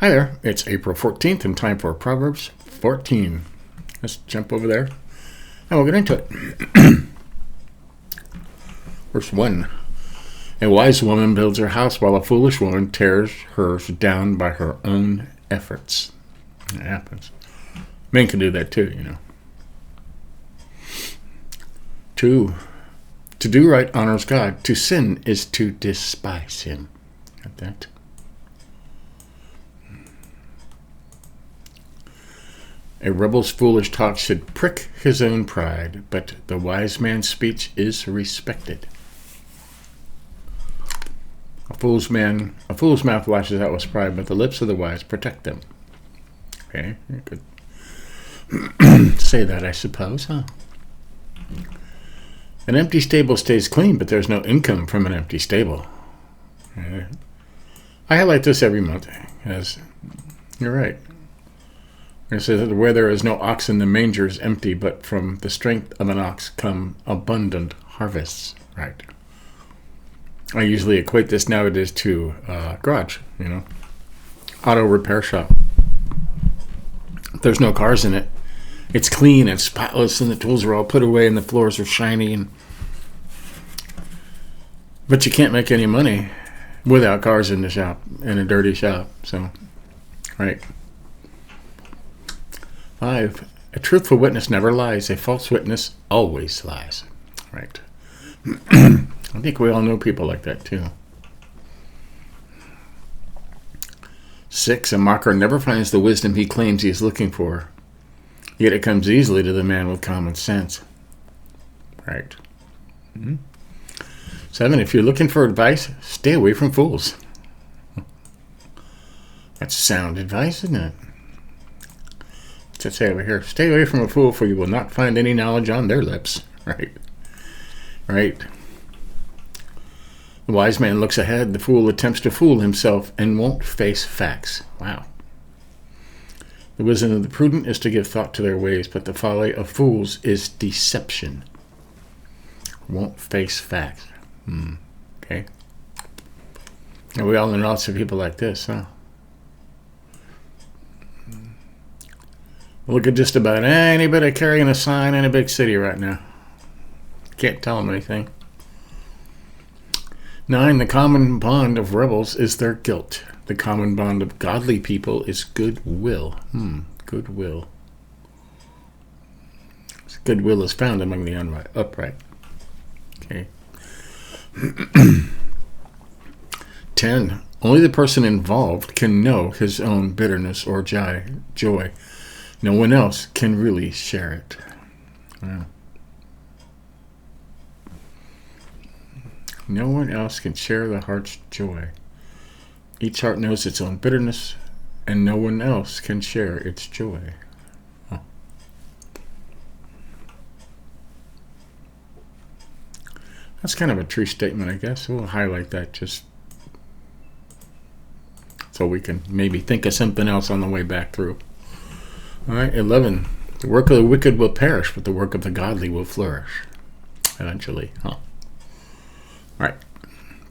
Hi there, it's April 14th and time for Proverbs 14. Let's jump over there and we'll get into it. Verse 1. A wise woman builds her house while a foolish woman tears hers down by her own efforts. It happens. Men can do that too, you know. 2. To do right honors God. To sin is to despise him. Got that? A rebel's foolish talk should prick his own pride, but the wise man's speech is respected. A fool's mouth lashes out with pride, but the lips of the wise protect them. Okay, you could say that, I suppose, huh? An empty stable stays clean, but there's no income from an empty stable. I highlight this every month, as you're right. It says that where there is no ox in the manger is empty, but from the strength of an ox come abundant harvests. Right. I usually equate this nowadays to garage, you know, auto repair shop. There's no cars in it. It's clean and spotless, and the tools are all put away, and the floors are shiny. But you can't make any money without cars in the shop, in a dirty shop. So, right. 5. A truthful witness never lies. A false witness always lies. Right. I think we all know people like that too. 6. A mocker never finds the wisdom he claims he is looking for, yet it comes easily to the man with common sense. Right. 7. If you're looking for advice, stay away from fools. That's sound advice, isn't it? To say over here, stay away from a fool, for you will not find any knowledge on their lips. Right. The wise man looks ahead. The fool attempts to fool himself and won't face facts. Wow. The wisdom of the prudent is to give thought to their ways, but the folly of fools is deception. Won't face facts. Okay. And we all know lots of people like this, huh? Look at just about anybody carrying a sign in a big city right now. Can't tell them anything. 9. The common bond of rebels is their guilt. The common bond of godly people is goodwill. Goodwill. Goodwill is found among the upright. Okay. 10. Only the person involved can know his own bitterness or joy. No one else can really share it. Wow. No one else can share the heart's joy. Each heart knows its own bitterness, and no one else can share its joy. Huh. That's kind of a true statement, I guess. We'll highlight that just so we can maybe think of something else on the way back through. All right, 11. The work of the wicked will perish, but the work of the godly will flourish. Eventually, huh? All right.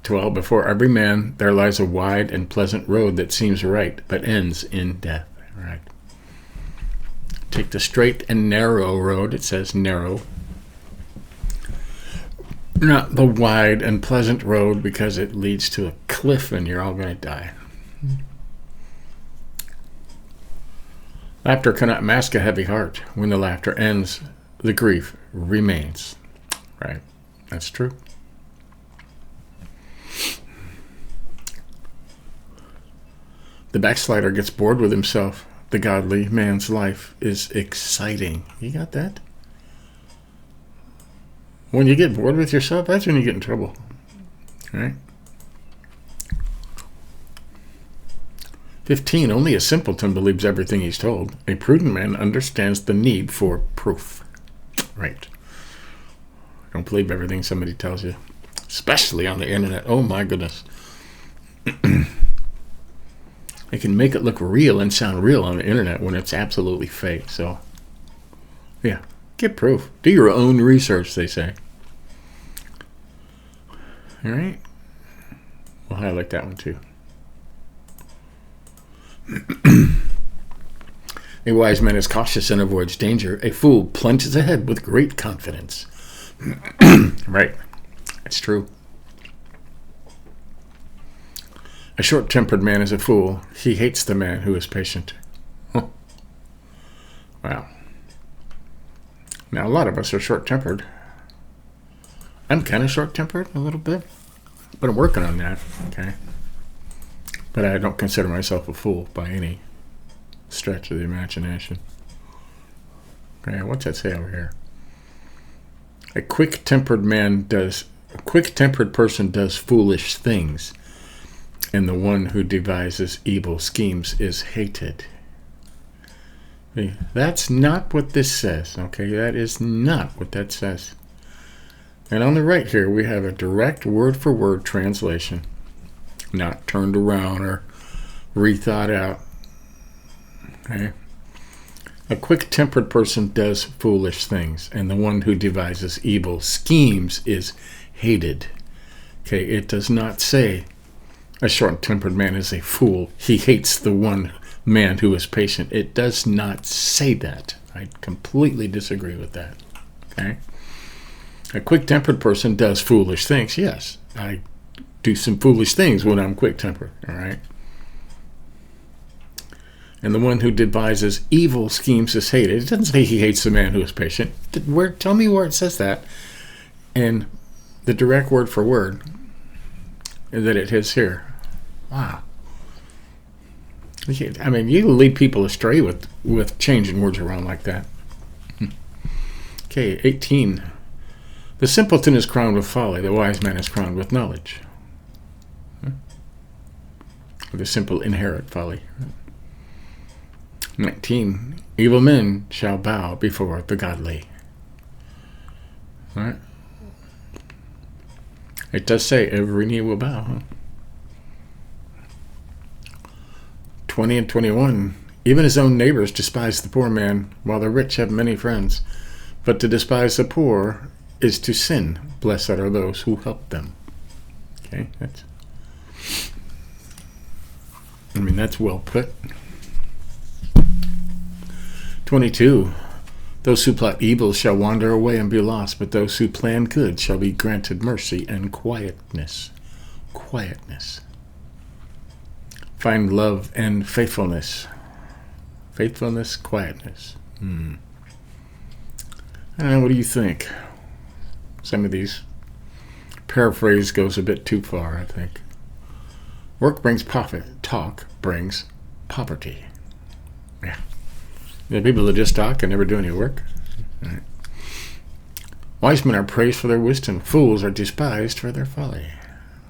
12. Before every man there lies a wide and pleasant road that seems right, but ends in death. All right. Take the straight and narrow road. It says narrow. Not the wide and pleasant road, because it leads to a cliff and you're all going to die. Laughter cannot mask a heavy heart. When the laughter ends, the grief remains. Right. That's true. The backslider gets bored with himself. The godly man's life is exciting. You got that? When you get bored with yourself, that's when you get in trouble. Right? 15. Only a simpleton believes everything he's told. A prudent man understands the need for proof. Right. Don't believe everything somebody tells you. Especially on the internet. Oh my goodness. They can make it look real and sound real on the internet when it's absolutely fake. So, yeah. Get proof. Do your own research, they say. All right. We'll highlight that one too. A wise man is cautious and avoids danger. A fool plunges ahead with great confidence. Right. It's true. A short-tempered man is a fool. He hates the man who is patient. Huh. Wow. Now, a lot of us are short-tempered. I'm kind of short-tempered a little bit, but I'm working on that, okay? But I don't consider myself a fool by any stretch of the imagination. Okay, what's that say over here? A quick-tempered person does foolish things, and the one who devises evil schemes is hated. Okay, that's not what this says, okay? That is not what that says. And on the right here, we have a direct word-for-word translation, not turned around or rethought out. Okay? A quick-tempered person does foolish things, and the one who devises evil schemes is hated. Okay, it does not say a short-tempered man is a fool. He hates the one man who is patient. It does not say that. I completely disagree with that. Okay? A quick-tempered person does foolish things. Yes, I do some foolish things when I'm quick-tempered, all right? And the one who devises evil schemes is hated. It doesn't say he hates the man who is patient. Tell me where it says that. And the direct word for word that it is here. Wow. I mean, you lead people astray with changing words around like that. Okay, 18. The simpleton is crowned with folly. The wise man is crowned with knowledge. The simple inherit folly. 19. Evil men shall bow before the godly. All right. It does say every knee will bow. Huh? 20 and 21. Even his own neighbors despise the poor man, while the rich have many friends. But to despise the poor is to sin. Blessed are those who help them. Okay, that's well put. 22. Those who plot evil shall wander away and be lost, but those who plan good shall be granted mercy and quietness. Quietness. Find love and faithfulness. Faithfulness, quietness. I don't know, what do you think? Some of these paraphrase goes a bit too far, I think. Work brings profit. Talk brings poverty. Yeah. The people that just talk and never do any work. All right. Wise men are praised for their wisdom. Fools are despised for their folly.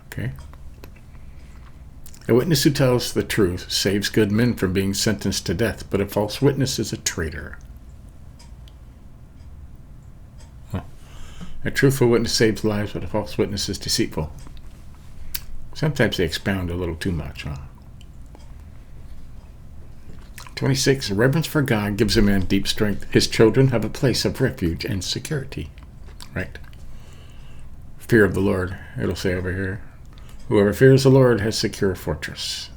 Okay. A witness who tells the truth saves good men from being sentenced to death, but a false witness is a traitor. A truthful witness saves lives, but a false witness is deceitful. Sometimes they expound a little too much. 26. Reverence for God gives a man deep strength. His children have a place of refuge and security. Right. Fear of the Lord, it'll say over here. Whoever fears the Lord has secure fortress.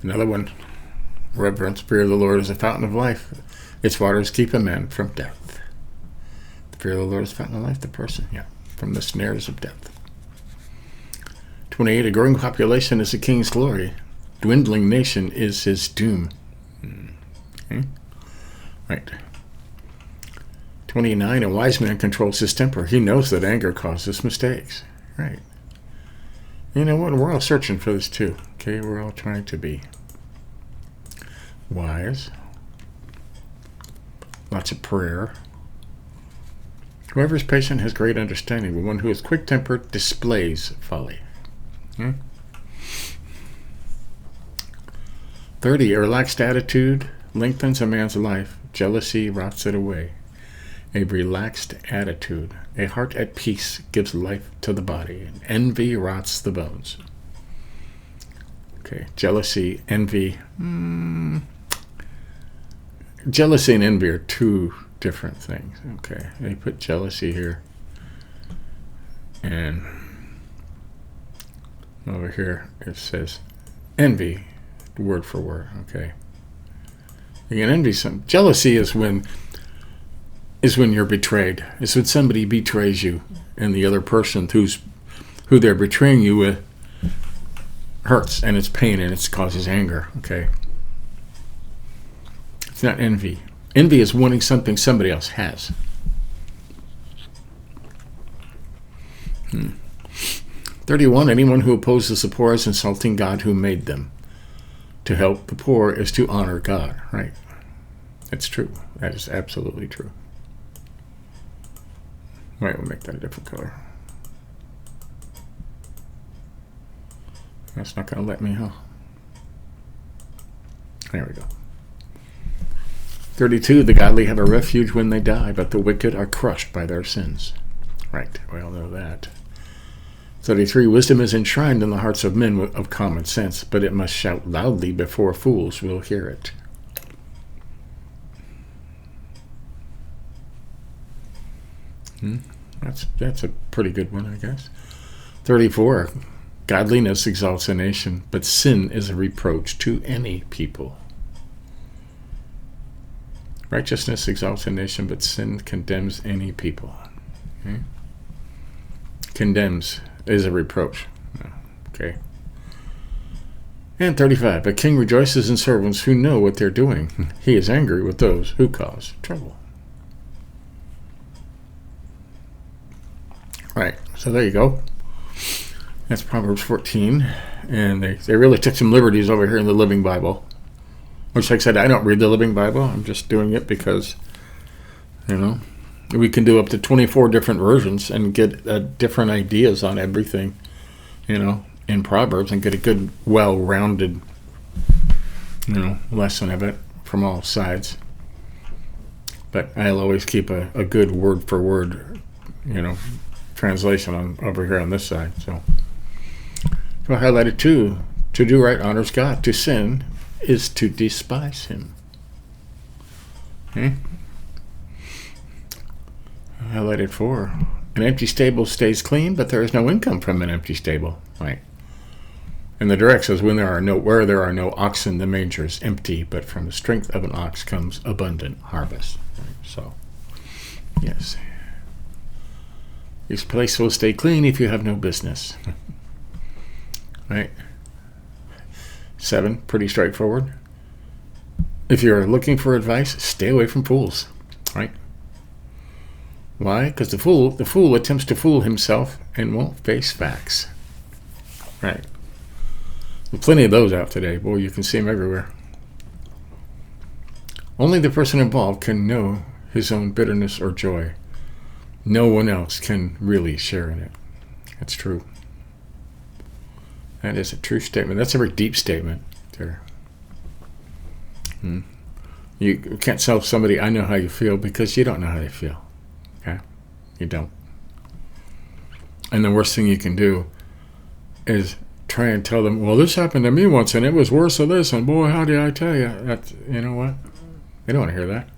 Another one. Reverence, fear of the Lord is a fountain of life. Its waters keep a man from death. The fear of the Lord is a fountain of life, the person, from the snares of death. 28. A growing population is a king's glory. Dwindling nation is his doom. Okay. Right. 29. A wise man controls his temper. He knows that anger causes mistakes. Right. You know what? We're all searching for this too. Okay, we're all trying to be wise. Lots of prayer. Whoever is patient has great understanding, but one who is quick-tempered displays folly. 30. A relaxed attitude lengthens a man's life. Jealousy rots it away. A relaxed attitude. A heart at peace gives life to the body. Envy rots the bones. Okay, jealousy, envy. Jealousy and envy are two different things. Okay, they put jealousy here. And Over here it says envy, word for word. Okay. You can envy some. Jealousy is when you're betrayed. It's when somebody betrays you, and the other person who they're betraying you with hurts, and it's pain, and it causes anger. Okay. It's not envy. Envy is wanting something somebody else has. 31. Anyone who opposes the poor is insulting God who made them. To help the poor is to honor God. Right. That's true. That is absolutely true. Right, we'll make that a different color. That's not going to let me, huh? There we go. 32. The godly have a refuge when they die, but the wicked are crushed by their sins. Right, we all know that. 33. Wisdom is enshrined in the hearts of men of common sense, but it must shout loudly before fools will hear it. That's a pretty good one, I guess. 34. Godliness exalts a nation, but sin is a reproach to any people. Righteousness exalts a nation, but sin condemns any people. Okay? Condemns is a reproach. Okay. And 35. A king rejoices in servants who know what they're doing. He is angry with those who cause trouble. Right. So there you go. That's Proverbs 14. And they really took some liberties over here in the Living Bible. Which, like I said, I don't read the Living Bible. I'm just doing it because, we can do up to 24 different versions and get different ideas on everything, in Proverbs, and get a good, well-rounded, lesson of it from all sides. But I'll always keep a good word-for-word, translation over here on this side. So I highlighted 2. To do right honors God. To sin is to despise him. Okay. I highlighted 4. An empty stable stays clean, but there is no income from an empty stable. Right. And the direct says, where there are no oxen, the manger is empty, but from the strength of an ox comes abundant harvest. Right. So, yes. This place will stay clean if you have no business. Right. 7, pretty straightforward. If you're looking for advice, stay away from fools. Right. Why? Because the fool attempts to fool himself and won't face facts. Right. There's plenty of those out today. Boy, you can see them everywhere. Only the person involved can know his own bitterness or joy. No one else can really share in it. That's true. That is a true statement. That's a very deep statement there. You can't tell somebody, I know how you feel, because you don't know how they feel. Okay? You don't. And the worst thing you can do is try and tell them, well, this happened to me once, and it was worse than this, and boy, how did I tell you? That's, you know what? They don't want to hear that.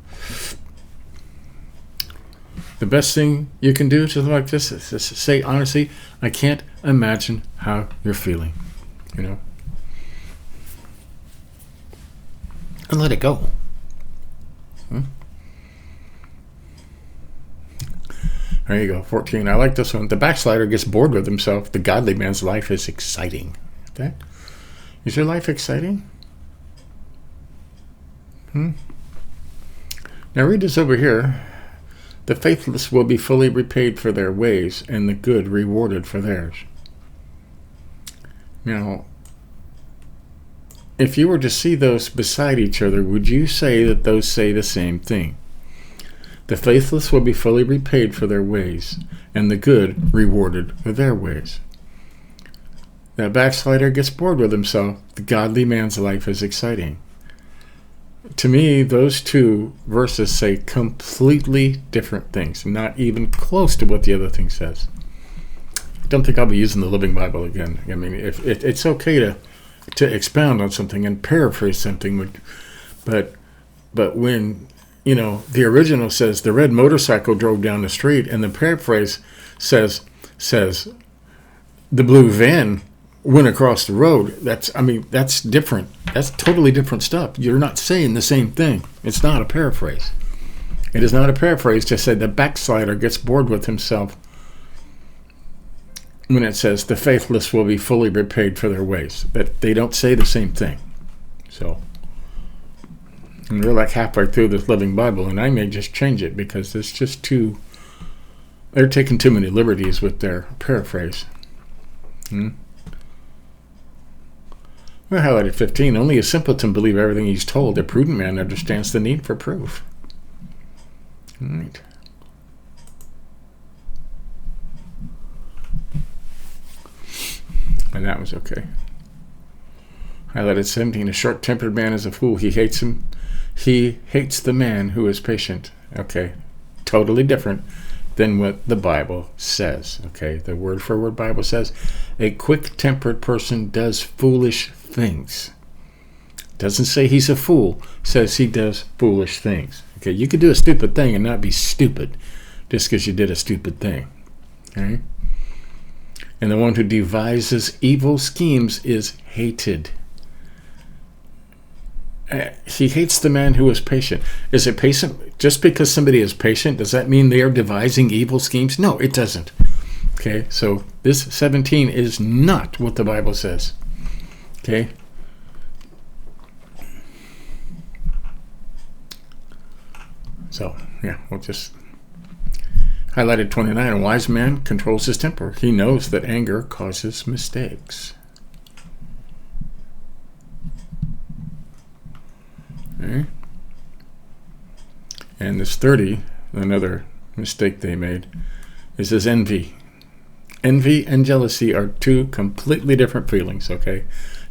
The best thing you can do to like this is say, honestly, I can't imagine how you're feeling, And let it go. There you go, 14. I like this one. The backslider gets bored with himself. The godly man's life is exciting. Okay? Is your life exciting? Now read this over here. The faithless will be fully repaid for their ways, and the good rewarded for theirs. Now, if you were to see those beside each other, would you say that those say the same thing? The faithless will be fully repaid for their ways, and the good rewarded for their ways. That backslider gets bored with himself. The godly man's life is exciting. To me, those two verses say completely different things, not even close to what the other thing says. I don't think I'll be using the Living Bible again. I mean, if it's okay to expound on something and paraphrase something, but when the original says the red motorcycle drove down the street, and the paraphrase says the blue van went across the road. That's different. That's totally different stuff. You're not saying the same thing. It's not a paraphrase. It is not a paraphrase to say the backslider gets bored with himself when it says the faithless will be fully repaid for their ways. But they don't say the same thing. So, and we're like halfway through this Living Bible, and I may just change it because it's just they're taking too many liberties with their paraphrase. We highlighted 15. Only a simpleton believes everything he's told. A prudent man understands the need for proof. All right. And that was okay. Highlighted 17. A short-tempered man is a fool. He hates him. He hates the man who is patient. Okay. Totally different than what the Bible says. Okay. The word-for-word Bible says a quick-tempered person does foolish things. Doesn't say he's a fool. Says he does foolish things. Okay. You could do a stupid thing and not be stupid just because you did a stupid thing. Okay. And the one who devises evil schemes is hated. He hates the man who is patient. Is it patient? Just because somebody is patient, does that mean they are devising evil schemes? No, it doesn't. Okay, so this 17 is not what the Bible says. Okay. So, yeah, we'll just highlighted 29. A wise man controls his temper. He knows that anger causes mistakes. Okay. And this 30, another mistake they made, is this envy. Envy and jealousy are two completely different feelings, okay?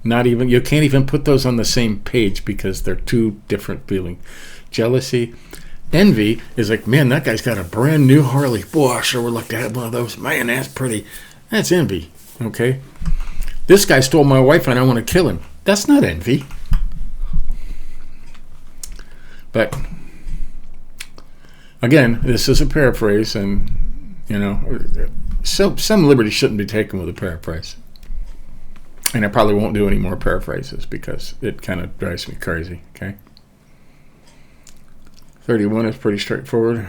You can't even put those on the same page because they're two different feelings. Jealousy, envy is like, man, that guy's got a brand new Harley. Boy, I sure would like to have one of those. Man, that's pretty. That's envy, okay? This guy stole my wife and I want to kill him. That's not envy. But again, this is a paraphrase, and some liberty shouldn't be taken with a paraphrase. And I probably won't do any more paraphrases because it kind of drives me crazy. Okay. 31 is pretty straightforward.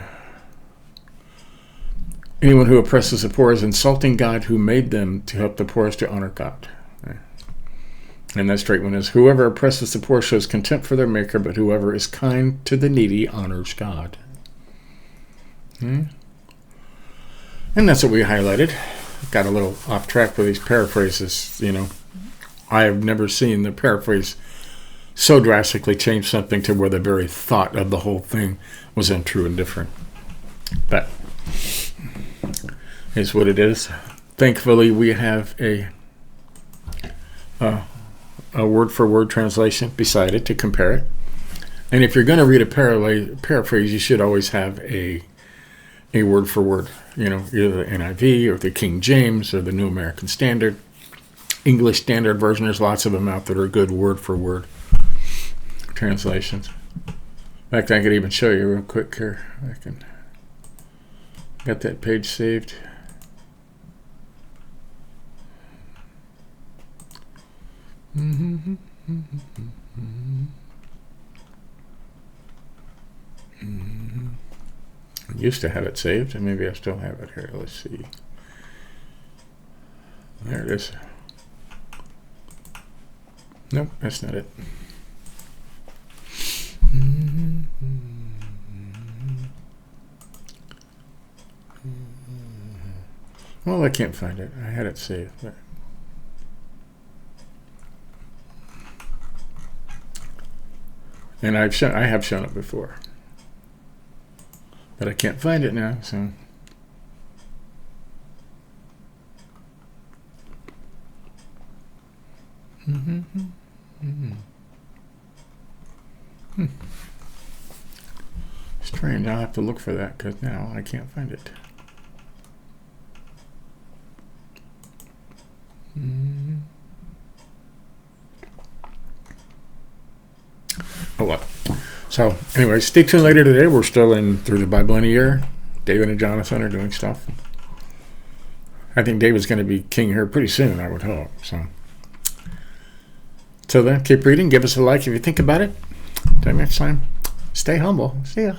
Anyone who oppresses the poor is insulting God who made them to help the poor to honor God. And that straight one is, whoever oppresses the poor shows contempt for their maker, but whoever is kind to the needy honors God. And that's what we highlighted. Got a little off track with these paraphrases. I have never seen the paraphrase so drastically change something to where the very thought of the whole thing was untrue and different. But it's what it is. Thankfully, we have a word-for-word translation beside it to compare it. And if you're going to read a paraphrase, you should always have a word-for-word. Either the NIV or the King James or the New American Standard. English Standard Version, there's lots of them out that are good word-for-word translations. In fact, I could even show you real quick here. I can got that page saved. I used to have it saved, and maybe I still have it here. Let's see. There it is. Nope, that's not it. Well, I can't find it. I had it saved. But and I have shown it before, but I can't find it now. So strange. I'll have to look for that because now I can't find it. Oh well. So anyway, stay tuned later today. We're still in through the Bible in a year. David and Jonathan are doing stuff. I think David's going to be king here pretty soon, I would hope. So, till then, keep reading. Give us a like if you think about it. Until next time, stay humble. See ya.